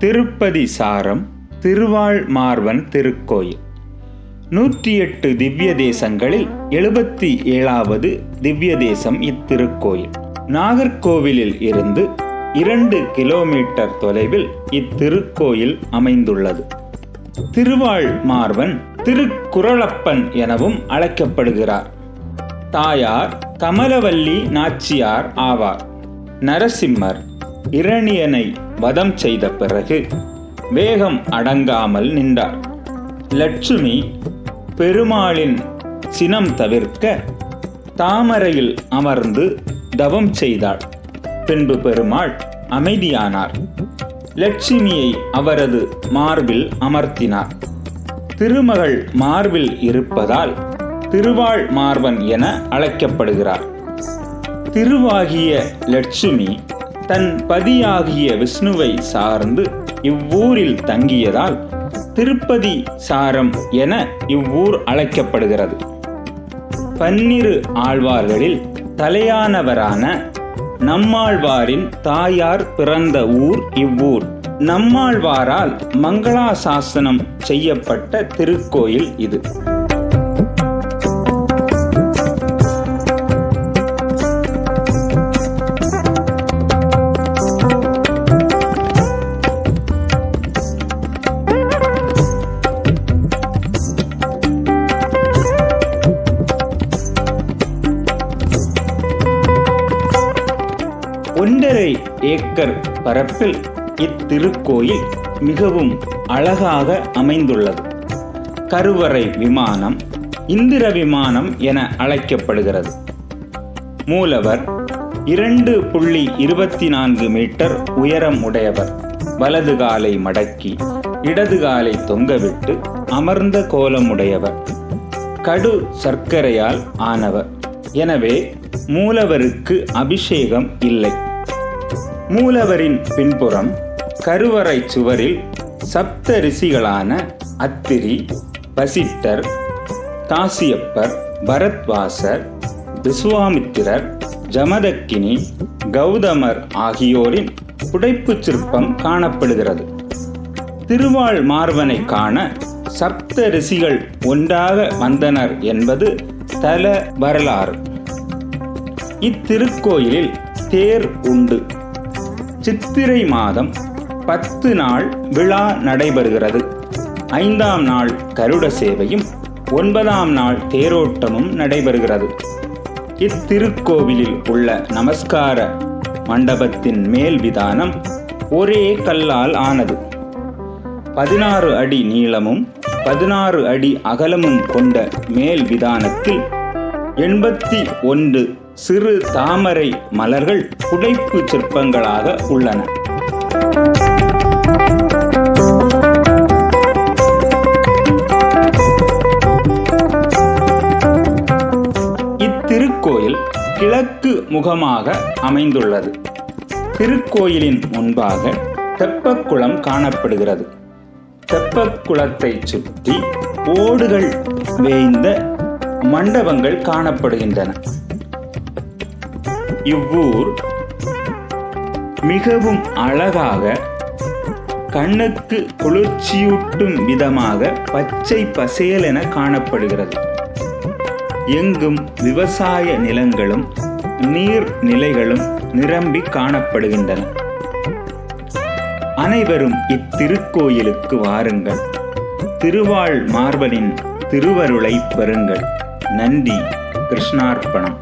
திருப்பதி சாரம் திருவாழ்மார்வன் திருக்கோயில். 108 திவ்ய தேசங்களில் 77வது திவ்ய தேசம் இத்திருக்கோயில். நாகர்கோவிலில் இருந்து 2 கிலோமீட்டர் தொலைவில் இத்திருக்கோயில் அமைந்துள்ளது. திருவாழ்மார்வன் திருக்குறளப்பன் எனவும் அழைக்கப்படுகிறார். தாயார் கமலவல்லி நாச்சியார் ஆவார். நரசிம்மர் இரணியனை வதம் செய்த பிறகு வேகம் அடங்காமல் நின்றார். லட்சுமி பெருமாளின் சினம் தவிர்க்க தாமரையில் அமர்ந்து தவம் செய்தாள். பின்பு பெருமாள் அமைதியானார். லட்சுமியை அவரது மார்பில் அமர்த்தினார். திருமகள் மார்பில் இருப்பதால் திருவாழ்மார்வன் என அழைக்கப்படுகிறார். திருவாகிய லட்சுமி தன் பதியாகிய விஷ்ணுவை சார்ந்து இவ்வூரில் தங்கியதால் திருப்பதி சாரம் என இவ்வூர் அழைக்கப்படுகிறது. 12 ஆழ்வார்களில் தலையானவரான நம்மாழ்வாரின் தாயார் பிறந்த ஊர் இவ்வூர். நம்மாழ்வாரால் மங்களாசாசனம் செய்யப்பட்ட திருக்கோயில் இது. ஒன்றரை ஏக்கர் பரப்பில் இத்திருக்கோயில் மிகவும் அழகாக அமைந்துள்ளது. கருவறை விமானம் இந்திர விமானம் என அழைக்கப்படுகிறது. மூலவர் 2.24 மீட்டர் உயரம் உடையவர். வலது காலை மடக்கி இடது காலை தொங்கவிட்டு அமர்ந்த கோலமுடையவர். கடு சர்க்கரையால் ஆனவர். எனவே மூலவருக்கு அபிஷேகம் இல்லை. மூலவரின் பின்புறம் கருவறை சுவரில் சப்த ரிஷிகளான அத்திரி, வசிட்டர், காசியப்பர், பரத்வாசர், விஸ்வாமித்திரர், ஜமதக்கினி, கௌதமர் ஆகியோரின் புடைப்புச் சிற்பம் காணப்படுகிறது. திருவாழ்மார்வனை காண சப்த ரிஷிகள் ஒன்றாக வந்தனர் என்பது தல வரலாறு. இத்திருக்கோயிலில் தேர் உண்டு. சித்திரை மாதம் 10 நாள் விழா நடைபெறுகிறது. 5ஆம் நாள் கருட சேவையும் 9ஆம் நாள் தேரோட்டமும் நடைபெறுகிறது. இத்திருக்கோவிலில் உள்ள நமஸ்கார மண்டபத்தின் மேல் விதானம் ஒரே கல்லால் ஆனது. 16 அடி நீளமும் 16 அடி அகலமும் கொண்ட மேல் விதானத்தில் 81 சிறு தாமரை மலர்கள் புடைப்பு சிற்பங்களாக உள்ளன. இத்திருக்கோயில் கிழக்கு முகமாக அமைந்துள்ளது. திருக்கோயிலின் முன்பாக தெப்பக்குளம் காணப்படுகிறது. தெப்பக்குளத்தை சுற்றி ஓடுகள் வேய்ந்த மண்டபங்கள் காணப்படுகின்றன. இவ்வூர் மிகவும் அழகாக கண்ணுக்கு குளிர்ச்சியூட்டும் விதமாக பச்சை பசேலென காணப்படுகிறது. எங்கும் விவசாய நிலங்களும் நீர்நிலைகளும் நிரம்பி காணப்படுகின்றன. அனைவரும் இத்திருக்கோயிலுக்கு வாருங்கள். திருவாழ்மார்வனின் திருவருளை பெறுங்கள். நன்றி. கிருஷ்ணார்ப்பணம்.